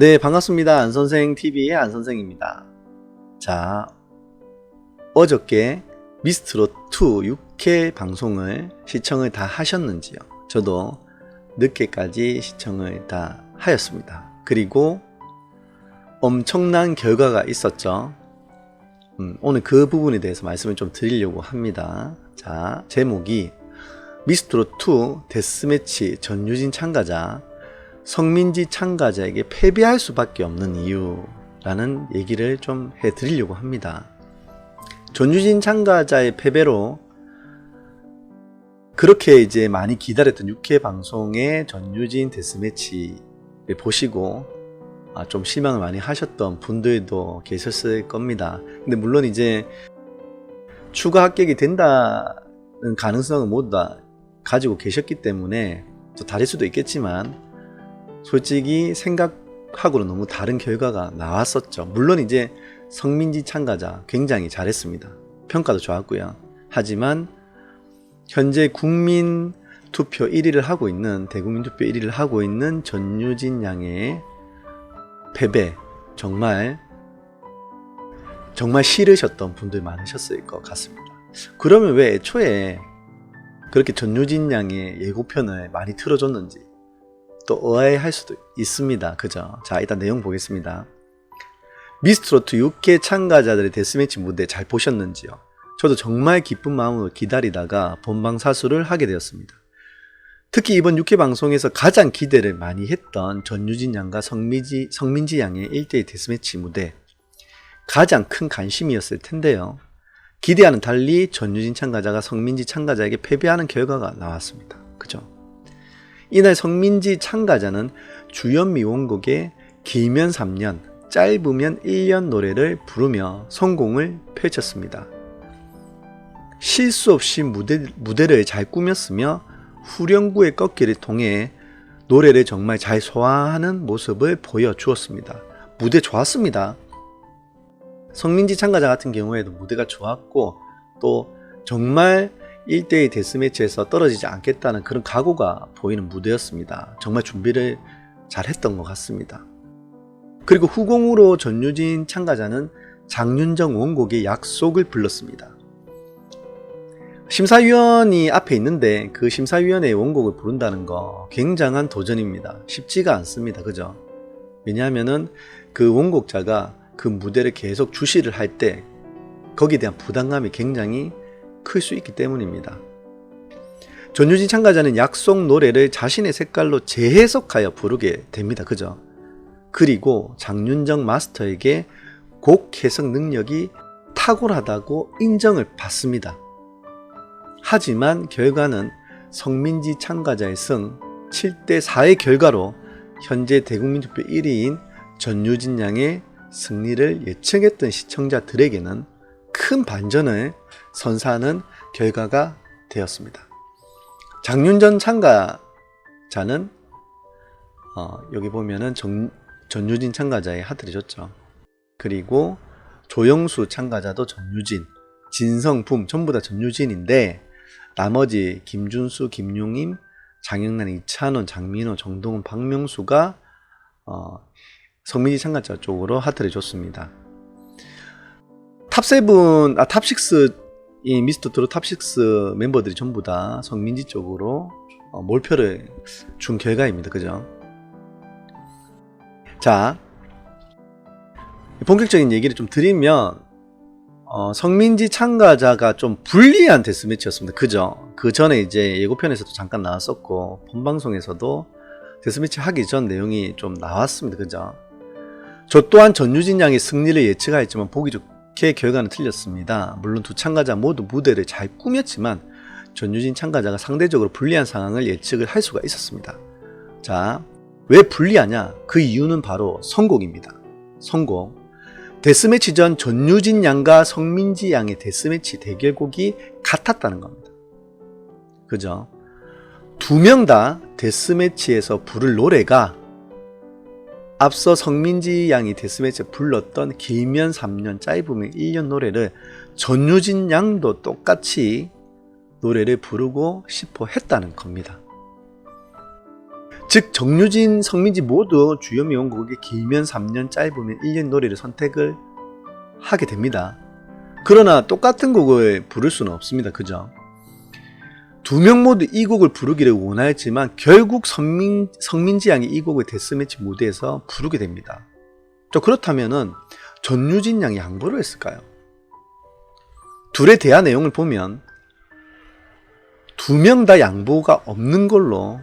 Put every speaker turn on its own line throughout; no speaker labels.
네, 반갑습니다. 안선생 TV의 안선생입니다. 자, 어저께 미스트롯2 6회 방송을 시청을 다 하셨는지요? 저도 늦게까지 시청을 다 하였습니다. 그리고 엄청난 결과가 있었죠. 오늘 그 부분에 대해서 말씀을 좀 드리려고 합니다. 자, 제목이 미스트롯2 데스매치 전유진 참가자 성민지 참가자에게 패배할 수밖에 없는 이유라는 얘기를 좀 해드리려고 합니다. 전유진 참가자의 패배로 그렇게 이제 많이 기다렸던 6회 방송의 전유진 데스매치를 보시고 좀 실망을 많이 하셨던 분들도 계셨을 겁니다. 근데 물론 이제 추가 합격이 된다는 가능성은 모두 다 가지고 계셨기 때문에 또 다를 수도 있겠지만 솔직히 생각하고는 너무 다른 결과가 나왔었죠. 물론 이제 성민지 참가자 굉장히 잘했습니다. 평가도 좋았고요. 하지만 현재 국민 투표 1위를 하고 있는 대국민 투표 1위를 하고 있는 전유진 양의 패배 정말 싫으셨던 분들 많으셨을 것 같습니다. 그러면 왜 애초에 그렇게 전유진 양의 예고편을 많이 틀어줬는지 또 의아해할 수도 있습니다. 그죠? 자, 일단 내용 보겠습니다. 미스트롯 6회 참가자들의 데스매치 무대 잘 보셨는지요? 저도 정말 기쁜 마음으로 기다리다가 본방사수를 하게 되었습니다. 특히 이번 6회 방송에서 가장 기대를 많이 했던 전유진 양과 성민지 양의 1대1 데스매치 무대 가장 큰 관심이었을 텐데요. 기대와는 달리 전유진 참가자가 성민지 참가자에게 패배하는 결과가 나왔습니다. 그죠? 이날 성민지 참가자는 주연미 원곡의 길면 3년, 짧으면 1년 노래를 부르며 성공을 펼쳤습니다. 실수 없이 무대를 잘 꾸몄으며 후렴구의 꺾기를 통해 노래를 정말 잘 소화하는 모습을 보여주었습니다. 무대 좋았습니다. 성민지 참가자 같은 경우에도 무대가 좋았고 또 정말 1대1 데스매치에서 떨어지지 않겠다는 그런 각오가 보이는 무대였습니다. 정말 준비를 잘 했던 것 같습니다. 그리고 후공으로 전유진 참가자는 장윤정 원곡의 약속을 불렀습니다. 심사위원이 앞에 있는데 그 심사위원의 원곡을 부른다는 거 굉장한 도전입니다. 쉽지가 않습니다. 그죠? 왜냐하면은 그 원곡자가 그 무대를 계속 주시를 할 때 거기에 대한 부담감이 굉장히 클 수 있기 때문입니다. 전유진 참가자는 약속 노래를 자신의 색깔로 재해석하여 부르게 됩니다. 그죠? 그리고 장윤정 마스터에게 곡 해석 능력이 탁월하다고 인정을 받습니다. 하지만 결과는 성민지 참가자의 승 7대4의 결과로 현재 대국민 투표 1위인 전유진 양의 승리를 예측했던 시청자들에게는 큰 반전을 선사하는 결과가 되었습니다. 장윤정 참가자는 여기 보면은 전유진 참가자의 하트를 줬죠. 그리고 조영수 참가자도 전유진, 진성붐 전부 다 전유진인데 나머지 김준수, 김용임, 장영란, 이찬원, 장민호, 정동훈, 박명수가 성민지 참가자 쪽으로 하트를 줬습니다. 탑6, 이 미스터트롯 탑6 멤버들이 전부 다 성민지 쪽으로 몰표를 준 결과입니다. 그죠? 자, 본격적인 얘기를 좀 드리면 성민지 참가자가 좀 불리한 데스매치였습니다. 그죠? 그 전에 이제 예고편에서도 잠깐 나왔었고 본방송에서도 데스매치 하기 전 내용이 좀 나왔습니다. 그죠? 저 또한 전유진 양의 승리를 예측하였지만 보기 좋게 결과는 틀렸습니다. 물론 두 참가자 모두 무대를 잘 꾸몄지만 전유진 참가자가 상대적으로 불리한 상황을 예측을 할 수가 있었습니다. 자, 왜 불리하냐? 그 이유는 바로 선곡입니다. 선곡. 데스매치 전 전유진 양과 성민지 양의 데스매치 대결곡이 같았다는 겁니다. 그죠? 두 명 다 데스매치에서 부를 노래가 앞서 성민지 양이 데스매치에 불렀던 길면 3년 짧으면 1년 노래를 전유진 양도 똑같이 노래를 부르고 싶어 했다는 겁니다. 즉 정유진, 성민지 모두 주요 미용곡이 길면 3년, 짧으면 1년 노래를 선택을 하게 됩니다. 그러나 똑같은 곡을 부를 수는 없습니다. 그죠? 두 명 모두 이 곡을 부르기를 원하였지만 결국 성민지 양이 이 곡을 데스매치 무대에서 부르게 됩니다. 그렇다면은 전유진 양이 양보를 했을까요? 둘의 대화 내용을 보면 두 명 다 양보가 없는 걸로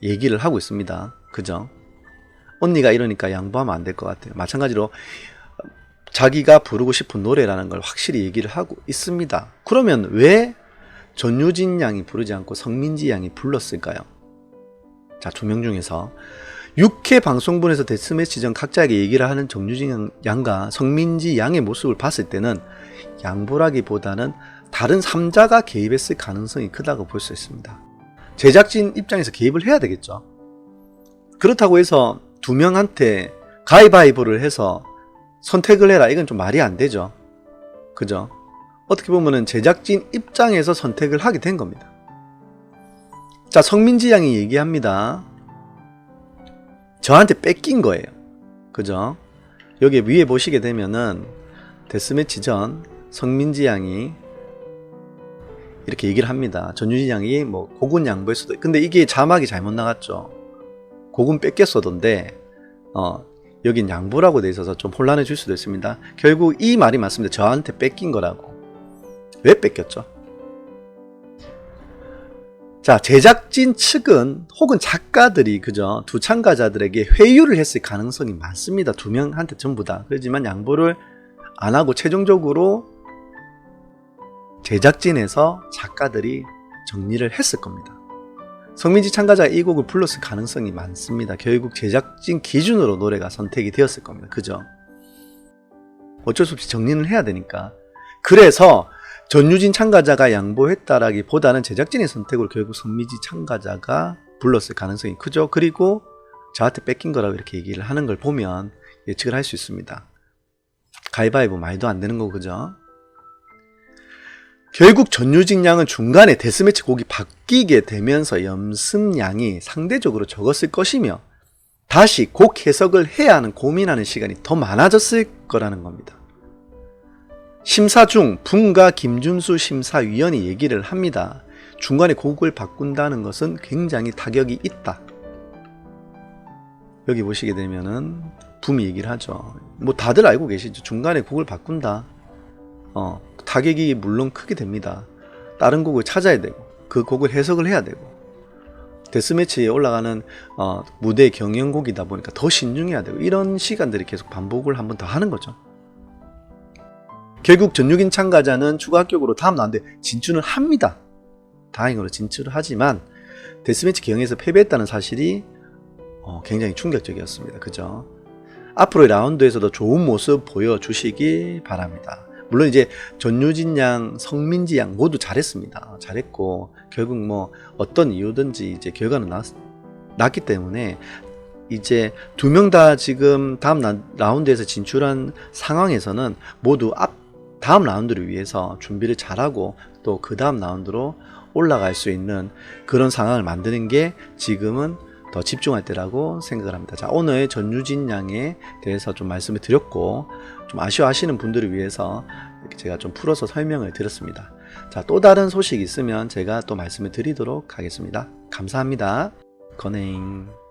얘기를 하고 있습니다. 그죠? 언니가 이러니까 양보하면 안 될 것 같아요. 마찬가지로 자기가 부르고 싶은 노래라는 걸 확실히 얘기를 하고 있습니다. 그러면 왜 전유진 양이 부르지 않고 성민지 양이 불렀을까요? 자, 두 명 중에서 6회 방송분에서 데스매치 전 각자에게 얘기를 하는 정유진 양과 성민지 양의 모습을 봤을 때는 양보라기보다는 다른 3자가 개입했을 가능성이 크다고 볼 수 있습니다. 제작진 입장에서 개입을 해야 되겠죠. 그렇다고 해서 두 명한테 가위바위보를 해서 선택을 해라, 이건 좀 말이 안 되죠. 그죠? 어떻게 보면은 제작진 입장에서 선택을 하게 된 겁니다. 자, 성민지 양이 얘기합니다. 저한테 뺏긴 거예요. 그죠? 여기 위에 보시게 되면은 데스매치 전 성민지 양이 이렇게 얘기를 합니다. 전유진 양이 뭐 곡은 양보했어도, 근데 이게 자막이 잘못 나갔죠. 곡은 뺏겼어도인데 여긴 양보라고 돼 있어서 좀 혼란해 줄 수도 있습니다. 결국 이 말이 맞습니다. 저한테 뺏긴 거라고. 왜 뺏겼죠? 자, 제작진 측은 혹은 작가들이 그죠, 두 참가자들에게 회유를 했을 가능성이 많습니다. 두 명한테 전부 다. 그렇지만 양보를 안 하고 최종적으로 제작진에서 작가들이 정리를 했을 겁니다. 성민지 참가자가 이 곡을 불렀을 가능성이 많습니다. 결국 제작진 기준으로 노래가 선택이 되었을 겁니다. 그죠? 어쩔 수 없이 정리는 해야 되니까. 그래서 전유진 참가자가 양보했다라기보다는 제작진의 선택으로 결국 성민지 참가자가 불렀을 가능성이 크죠. 그리고 저한테 뺏긴 거라고 이렇게 얘기를 하는 걸 보면 예측을 할 수 있습니다. 가위바위보 말도 안 되는 거, 그죠? 결국 전유진 양은 중간에 데스매치 곡이 바뀌게 되면서 연습량이 상대적으로 적었을 것이며 다시 곡 해석을 해야 하는 고민하는 시간이 더 많아졌을 거라는 겁니다. 심사 중 분과 김준수 심사위원이 얘기를 합니다. 중간에 곡을 바꾼다는 것은 굉장히 타격이 있다. 여기 보시게 되면은 붐이 얘기를 하죠. 뭐 다들 알고 계시죠. 중간에 곡을 바꾼다. 타격이 물론 크게 됩니다. 다른 곡을 찾아야 되고 그 곡을 해석을 해야 되고 데스매치에 올라가는 무대 경연곡이다 보니까 더 신중해야 되고 이런 시간들이 계속 반복을 한 번 더 하는 거죠. 결국 전유진 참가자는 추가 합격으로 다음 라운드에 진출을 합니다. 다행으로 진출을 하지만 데스매치 경연에서 패배했다는 사실이 굉장히 충격적이었습니다. 그죠? 앞으로의 라운드에서도 좋은 모습 보여주시기 바랍니다. 물론 이제 전유진 양, 성민지 양 모두 잘했습니다. 잘했고 결국 뭐 어떤 이유든지 이제 결과는 났기 때문에 이제 두 명 다 지금 다음 라운드에서 진출한 상황에서는 모두 다음 라운드를 위해서 준비를 잘하고 또 그 다음 라운드로 올라갈 수 있는 그런 상황을 만드는 게 지금은 더 집중할 때라고 생각을 합니다. 자, 오늘 전유진 양에 대해서 좀 말씀을 드렸고 좀 아쉬워하시는 분들을 위해서 이렇게 제가 좀 풀어서 설명을 드렸습니다. 자, 또 다른 소식이 있으면 제가 또 말씀을 드리도록 하겠습니다. 감사합니다. 건행.